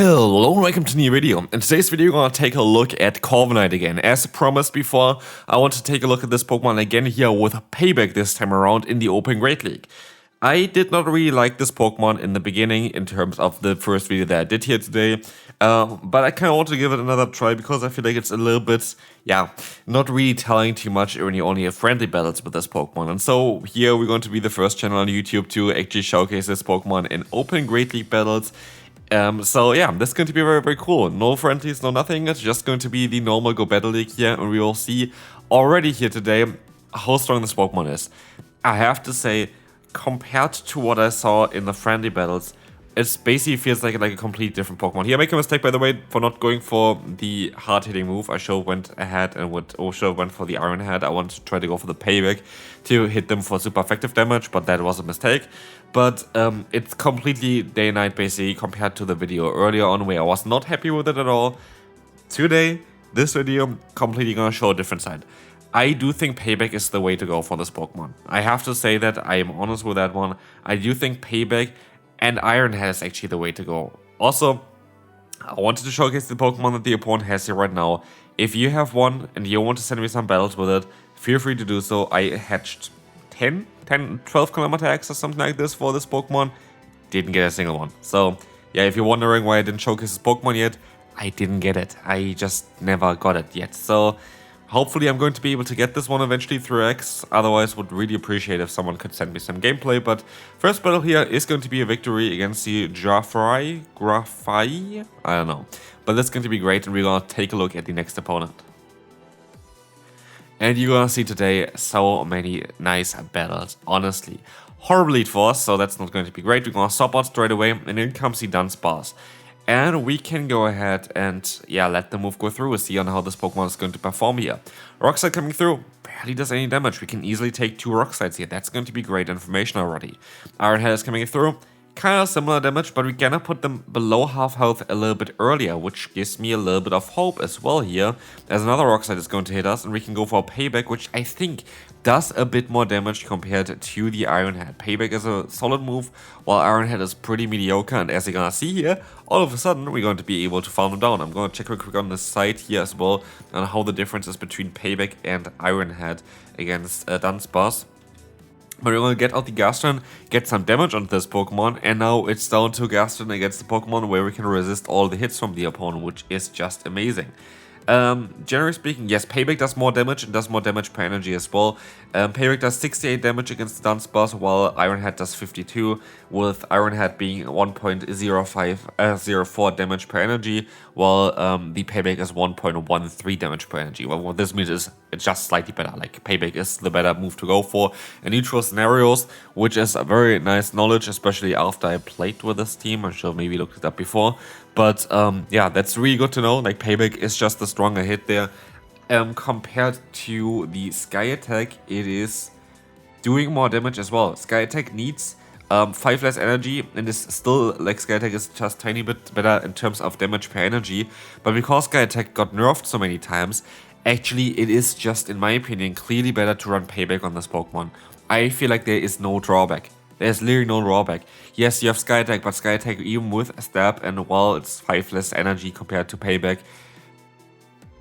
Hello and welcome to a new video. In today's video, we're going to take a look at Corviknight again. As promised before, I want to take a look at this Pokemon again here with Payback this time around in the Open Great League. I did not really like this Pokemon in the beginning in terms of the first video that I did here today, but I kind of want to give it another try because I feel like it's a little bit, not really telling too much when you only have friendly battles with this Pokemon. And so here we're going to be the first channel on YouTube to actually showcase this Pokemon in Open Great League battles. This is going to be very, very cool. No friendlies, no nothing. It's just going to be the normal Go Battle League here, and we will see already here today how strong this Pokemon is. I have to say, compared to what I saw in the friendly battles, it basically feels like a complete different Pokemon. Here I make a mistake, by the way, for not going for the hard-hitting move. I should went ahead and went for the Iron Head. I wanted to try to go for the Payback to hit them for super effective damage, but that was a mistake. But it's completely day and night basically compared to the video earlier on where I was not happy with it at all. Today, this video completely gonna show a different side. I do think Payback is the way to go for this Pokemon. I have to say that I am honest with that one. I do think Payback and Iron Head is actually the way to go. Also, I wanted to showcase the Pokemon that the opponent has here right now. If you have one and you want to send me some battles with it, feel free to do so. I hatched 12 kilometer X or something like this for this Pokemon. Didn't get a single one. So, yeah, if you're wondering why I didn't showcase this Pokemon yet, I didn't get it. I just never got it yet. So, hopefully I'm going to be able to get this one eventually through X. Otherwise, would really appreciate if someone could send me some gameplay. But first battle here is going to be a victory against the Grafai? I don't know. But that's going to be great, and we're going to take a look at the next opponent. And you're going to see today so many nice battles, honestly. Horrible lead for us, so that's not going to be great. We're going to swap out straight away, and in comes the Dunsparce. And we can go ahead and, let the move go through. We'll see on how this Pokemon is going to perform here. Rock Slide coming through, barely does any damage. We can easily take 2 Rock Slides here. That's going to be great information already. Iron Head is coming through. Kind of similar damage, but we're gonna put them below half health a little bit earlier, which gives me a little bit of hope as well here, as another Rock Slide is going to hit us, and we can go for a Payback, which I think does a bit more damage compared to the Iron Head. Payback is a solid move, while Iron Head is pretty mediocre, and as you're gonna see here, all of a sudden we're going to be able to farm them down. I'm gonna check real quick on the side here as well, on how the difference is between Payback and Iron Head against Dunsparce. But we're going to get out the Gastron, get some damage on this Pokemon, and now it's down to Gastron against the Pokemon where we can resist all the hits from the opponent, which is just amazing. Generally speaking, yes, Payback does more damage and does more damage per energy as well. Payback does 68 damage against Dunsparce, while Iron Head does 52, with Iron Head being 1.04 damage per energy, while the Payback is 1.13 damage per energy. Well, what this means is it's just slightly better. Like, Payback is the better move to go for in neutral scenarios, which is a very nice knowledge, especially after I played with this team. I should have maybe looked it up before. But that's really good to know. Like, Payback is just a stronger hit there. Compared to the Sky Attack, it is doing more damage as well. Sky Attack needs 5 less energy, and is still, like, Sky Attack is just a tiny bit better in terms of damage per energy. But because Sky Attack got nerfed so many times, actually it is just, in my opinion, clearly better to run Payback on this Pokemon. I feel like there is no drawback. There's literally no drawback. Yes, you have Sky Attack, but Sky Attack, even with a stab, and while it's 5 less energy compared to Payback,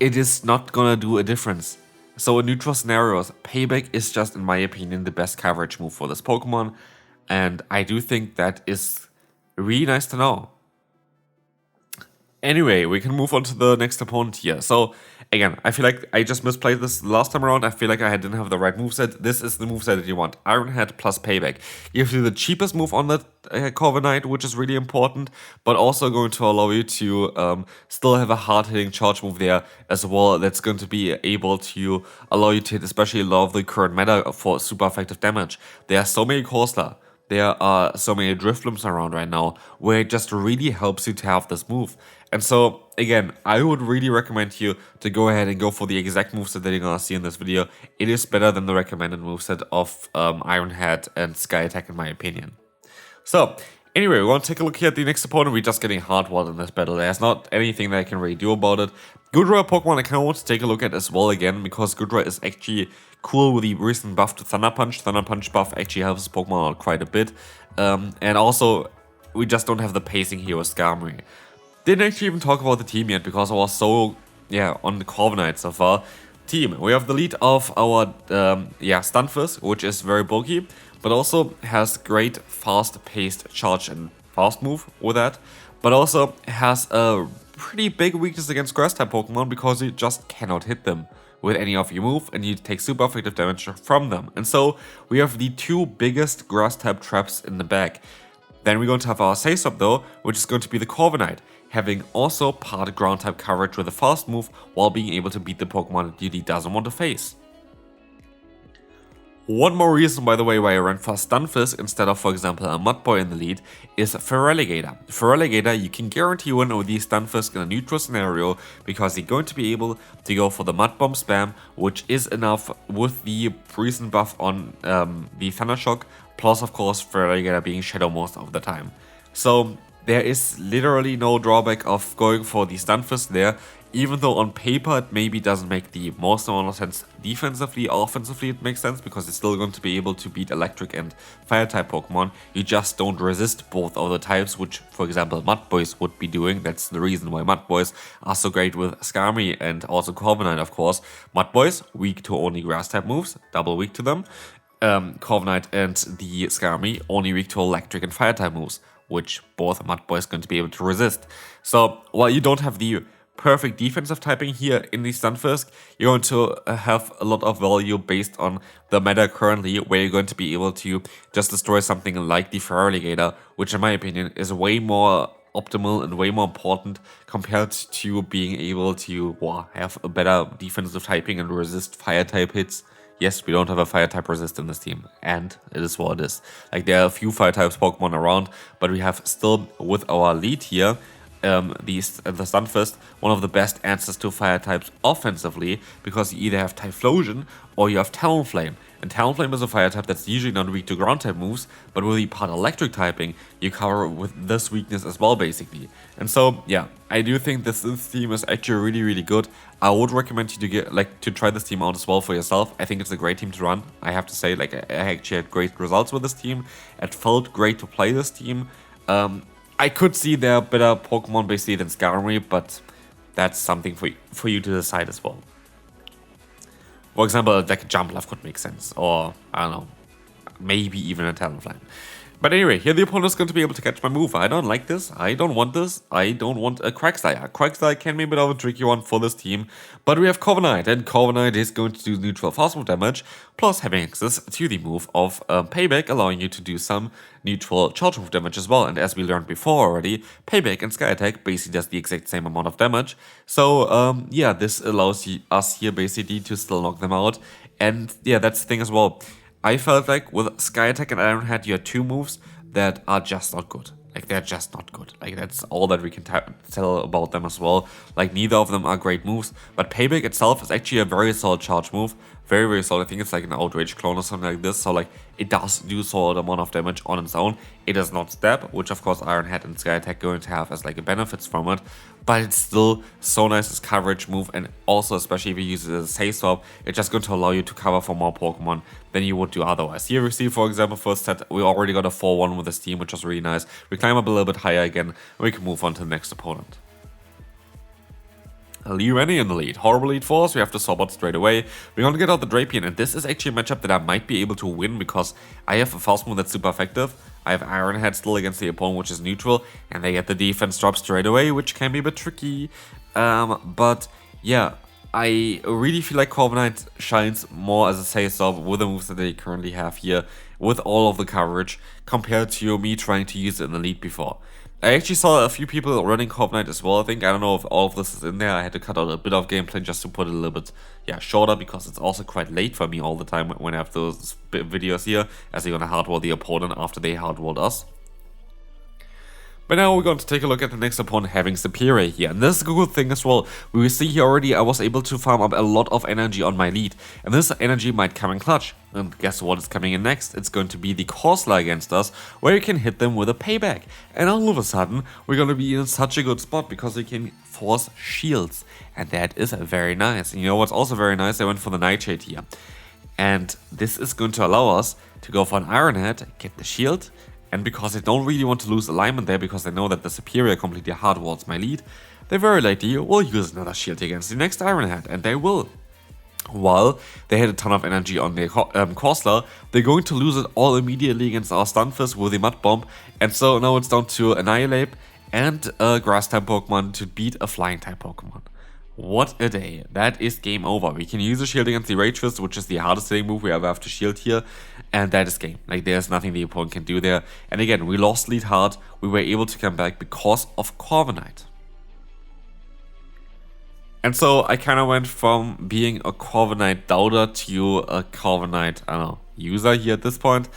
it is not gonna do a difference. So in neutral scenarios, Payback is just, in my opinion, the best coverage move for this Pokemon. And I do think that is really nice to know. Anyway, we can move on to the next opponent here. So, again, I feel like I just misplayed this last time around. I feel like I didn't have the right moveset. This is the moveset that you want. Iron Head plus Payback. Gives you the cheapest move on that Corviknight, which is really important, but also going to allow you to still have a hard-hitting charge move there as well. That's going to be able to allow you to hit especially a lot of the current meta for super effective damage. There are so many Corsola. There are so many Driftlooms around right now where it just really helps you to have this move. And so, again, I would really recommend you to go ahead and go for the exact moveset that you're going to see in this video. It is better than the recommended moveset of Iron Head and Sky Attack, in my opinion. So, anyway, we want to take a look here at the next opponent. We're just getting hard-walled in this battle. There's not anything that I can really do about it. Goodra Pokemon I kind of want to take a look at as well again, because Goodra is actually cool with the recent buff to Thunder Punch. Thunder Punch buff actually helps this Pokemon out quite a bit. And also, we just don't have the pacing here with Skarmory. Didn't actually even talk about the team yet because I was so, on the Corviknight so far. Team, we have the lead of our, Stunfisk, which is very bulky, but also has great fast-paced charge and fast move with that, but also has a pretty big weakness against grass-type Pokemon because you just cannot hit them with any of your move and you take super effective damage from them. And so we have the two biggest grass-type traps in the bag. Then we're going to have our Say-Stop though, which is going to be the Corviknight, having also part ground-type coverage with a fast move while being able to beat the Pokemon it really doesn't want to face. One more reason, by the way, why I ran for Stunfisk instead of, for example, a Mudboy in the lead is Feraligatr. Feraligatr, you can guarantee win with the Stunfisk in a neutral scenario because you're going to be able to go for the Mud Bomb spam, which is enough with the recent buff on the Thunder Shock, plus of course Feraligatr being Shadow most of the time. So there is literally no drawback of going for the Stunfisk there, even though on paper it maybe doesn't make the most amount of sense defensively. Offensively it makes sense because it's still going to be able to beat electric and fire type Pokemon. You just don't resist both of the types, which for example Mudboys would be doing. That's the reason why Mudboys are so great with Skarmory and also Corviknight of course. Mudboys weak to only grass type moves, double weak to them. Corviknight and the Skarmory only weak to electric and fire type moves, which both Mudboys are going to be able to resist. So while you don't have the perfect defensive typing here in the Stunfisk, you're going to have a lot of value based on the meta currently, where you're going to be able to just destroy something like the Feraligatr, which in my opinion is way more optimal and way more important compared to being able to have a better defensive typing and resist fire type hits. Yes, we don't have a fire type resist in this team, and it is what it is. Like, there are a few fire types Pokemon around, but we have still with our lead here the Stunfisk, one of the best answers to fire types offensively, because you either have Typhlosion or you have Talonflame. And Talonflame is a fire type that's usually not weak to ground type moves, but with the part electric typing, you cover with this weakness as well, basically. And so, yeah, I do think this team is actually really, really good. I would recommend you to to try this team out as well for yourself. I think it's a great team to run. I have to say, I actually had great results with this team. It felt great to play this team. I could see there are better Pokemon basically than Skarmory, but that's something for you to decide as well. For example, like a Jumpluff could make sense, or I don't know, maybe even a Talonflame. But anyway, here the opponent is going to be able to catch my move. I don't like this. I don't want this. I don't want a Quagsire. Quagsire can be a bit of a tricky one for this team. But we have Corviknight, and Corviknight is going to do neutral fast move damage, plus having access to the move of Payback, allowing you to do some neutral charge move damage as well. And as we learned before already, Payback and Sky Attack basically does the exact same amount of damage. So yeah, this allows us here basically to still knock them out. And yeah, that's the thing as well. I felt like with Sky Attack and Iron Head, you had two moves that are just not good. Like, they're just not good. Like, that's all that we can tell about them as well. Like, neither of them are great moves. But Payback itself is actually a very solid charge move. Very, very solid. I think it's like an Outrage clone or something like this. So, like, it does do solid amount of damage on its own. It does not stab, which, of course, Iron Head and Sky Attack going to have as, like, benefits from it. But it's still so nice as coverage move. And also, especially if you use it as a Say-Stop, it's just going to allow you to cover for more Pokemon than you would do otherwise. Here we see, for example, first set, we already got a 4-1 with this team, which was really nice. We climb up a little bit higher again, and we can move on to the next opponent. Rennie in the lead. Horrible lead for us. We have to swap out straight away. We're going to get out the Drapion, and this is actually a matchup that I might be able to win because I have a fast move that's super effective. I have Iron Head still against the opponent, which is neutral, and they get the defense drop straight away, which can be a bit tricky. But yeah, I really feel like Corviknight shines more as a Say-Stop with the moves that they currently have here, with all of the coverage, compared to me trying to use it in the lead before. I actually saw a few people running Corviknight as well. I don't know if all of this is in there. I had to cut out a bit of gameplay just to put it a little bit shorter, because it's also quite late for me all the time when I have those videos here, as they're going to hardwall the opponent after they hardwalled us. But now we're going to take a look at the next opponent having Superior here, and this is a good thing as well. We will see here already I was able to farm up a lot of energy on my lead, and this energy might come in clutch. And guess what is coming in next? It's going to be the Corviknight against us, where you can hit them with a Payback. And all of a sudden, we're going to be in such a good spot because we can force shields, and that is very nice. And you know what's also very nice? I went for the Nightshade here. And this is going to allow us to go for an Iron Head, get the shield, And because they don't really want to lose alignment there, because they know that the Superior completely hardwards my lead, they very likely will use another shield against the next Ironhead, and they will. While they had a ton of energy on their Corsola, they're going to lose it all immediately against our Stunfisk with the Mud Bomb, and so now it's down to Annihilate and a Grass-type Pokemon to beat a Flying-type Pokemon. What a day. That is game over. We can use a shield against the Rage Fist, which is the hardest hitting move we ever have to shield here, and that is game. Like, there's nothing the opponent can do there. And again, we lost Lostheart. We were able to come back because of Corviknight. And so I kind of went from being a Corviknight doubter to a Corviknight, I don't know, user here at this point.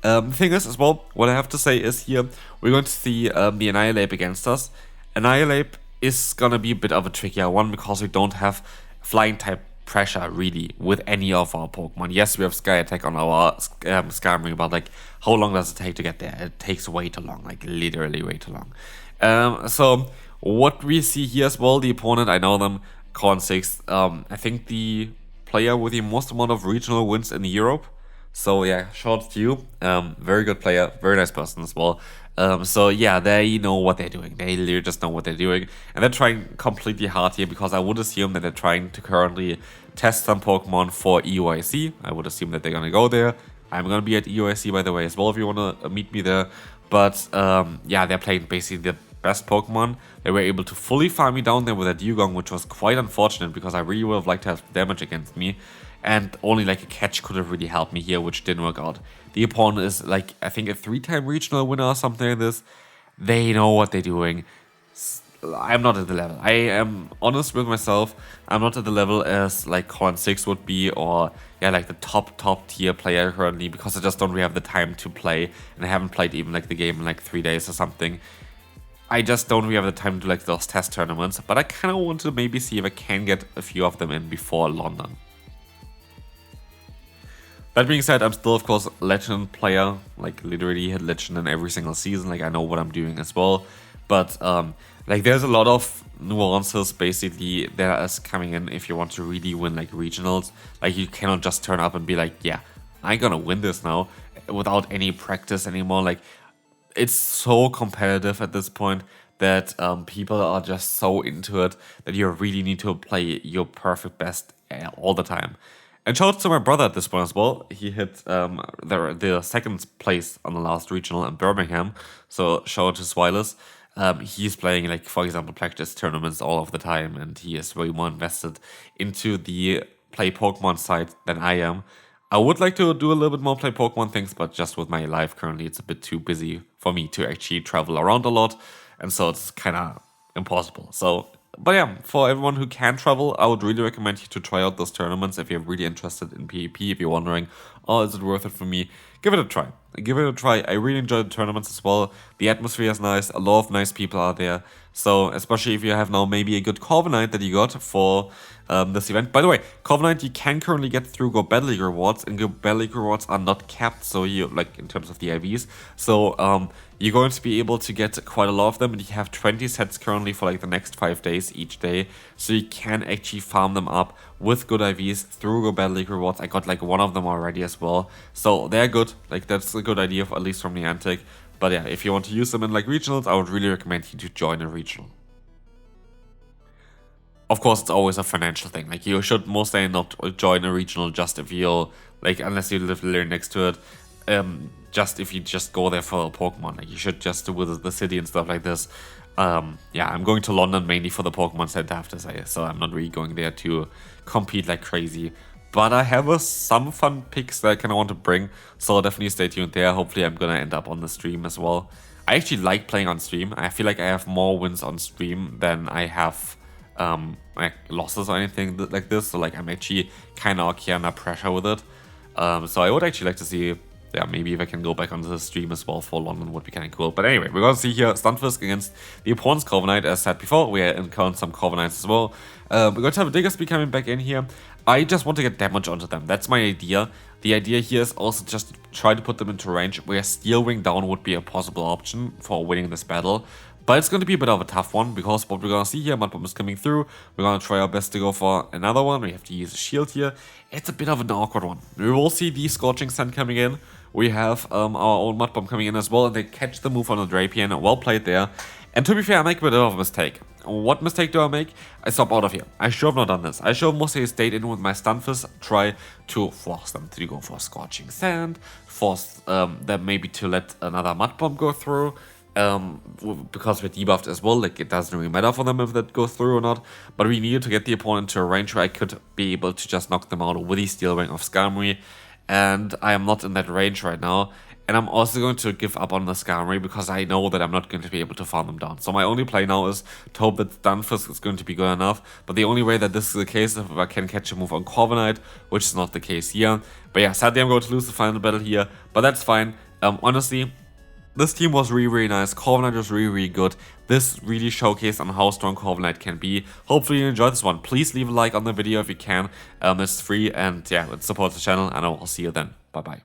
The thing is, as well, what I have to say is here, we're going to see the Annihilate against us. Annihilate is gonna be a bit of a trickier one because we don't have flying type pressure really with any of our Pokemon. Yes, we have Sky Attack on our Skarmory, but like, how long does it take to get there? It takes way too long, like literally way too long. So what we see here as well, the opponent, I know them, Corn 6, I think the player with the most amount of regional wins in Europe. So yeah, shout out to you. Very good player, very nice person as well. So yeah, they know what they're doing. They literally just know what they're doing. And they're trying completely hard here because I would assume that they're trying to currently test some Pokemon for EUIC. I would assume that they're gonna go there. I'm gonna be at EUIC, by the way, as well, if you wanna meet me there. But yeah, they're playing basically the best Pokemon. They were able to fully farm me down there with a Dugong, which was quite unfortunate because I really would have liked to have damage against me. And only like a catch could have really helped me here, which didn't work out. The opponent is like, I think a 3-time regional winner or something like this. They know what they're doing. I'm not at the level. I am honest with myself. I'm not at the level as like Corn 6 would be, or yeah, like the top tier player currently, because I just don't really have the time to play. And I haven't played even like the game in like 3 days or something. I just don't really have the time to do like those test tournaments. But I kind of want to maybe see if I can get a few of them in before London. That being said, I'm still, of course, a Legend player, like literally hit Legend in every single season, like I know what I'm doing as well, but like there's a lot of nuances basically that is coming in if you want to really win like regionals. Like you cannot just turn up and be like, yeah, I'm gonna win this now without any practice anymore. Like it's so competitive at this point that people are just so into it that you really need to play your perfect best all the time. And shout out to my brother at this point as well. He hit the second place on the last regional in Birmingham. So shout out to Swilus. He's playing like, for example, practice tournaments all of the time, and he is way more invested into the play Pokemon side than I am. I would like to do a little bit more play Pokemon things, but just with my life currently, it's a bit too busy for me to actually travel around a lot, and so it's kind of impossible. So. But yeah, for everyone who can travel, I would really recommend you to try out those tournaments if you're really interested in PvP. If you're wondering, oh, is it worth it for me? Give it a try. Give it a try. I really enjoy the tournaments as well. The atmosphere is nice. A lot of nice people are there. So especially if you have now maybe a good Corviknight that you got for this event. By the way, Corviknight you can currently get through Go Battle League rewards, and Go Battle League rewards are not capped. So you like in terms of the IVs. So you're going to be able to get quite a lot of them, and you have 20 sets currently for like the next 5 days each day. So you can actually farm them up with good IVs through Go Battle League rewards. I got like one of them already as well. So they're good. Like that's a good idea, at least from Niantic. But yeah, if you want to use them in like regionals, I would really recommend you to join a regional. Of course, it's always a financial thing. Like you should mostly not join a regional just if you like, unless you live literally next to it. Just if you just go there for a Pokemon, like you should just do with the city and stuff like this. Yeah, I'm going to London mainly for the Pokemon Center, I have to say, so I'm not really going there to compete like crazy. But I have some fun picks that I kind of want to bring, so definitely stay tuned there. Hopefully I'm gonna end up on the stream as well. I actually like playing on stream. I feel like I have more wins on stream than I have like losses or anything like this. So like I'm actually kind of okay under pressure with it. So I would actually like to see, yeah, maybe if I can go back onto the stream as well for London would be kind of cool. But anyway, we're going to see here Stunfisk against the opponent's Corviknight. As said before, we encountered some Corviknights as well. We're going to have a Diggersby coming back in here. I just want to get damage onto them. That's my idea. The idea here is also just to try to put them into range where Steel Wing down would be a possible option for winning this battle. But it's going to be a bit of a tough one because what we're going to see here, Mud Bomb is coming through. We're going to try our best to go for another one. We have to use a shield here. It's a bit of an awkward one. We will see the Scorching Sun coming in, we have our own Mud Bomb coming in as well, and they catch the move on the Drapion. Well played there. And to be fair, I make a bit of a mistake. What mistake do I make? I stop out of here. I should have not done this. I should have mostly stayed in with my Stunfisk, try to force them to go for Scorching Sand, force them maybe to let another Mud Bomb go through. Because we're debuffed as well, like it doesn't really matter for them if that goes through or not, but we needed to get the opponent to a range where I could be able to just knock them out with the Steel Ring of Skarmory, and I am not in that range right now, and I'm also going to give up on the Skarmory because I know that I'm not going to be able to farm them down. So my only play now is to hope that Stunfisk is going to be good enough, but the only way that this is the case is if I can catch a move on Corviknight, which is not the case here. But yeah, sadly I'm going to lose the final battle here, but that's fine. Honestly, this team was really nice. Corviknight was really good. This really showcased on how strong Corviknight can be. Hopefully you enjoyed this one. Please leave a like on the video if you can. It's free, and yeah, it supports the channel, and I will see you then. Bye bye.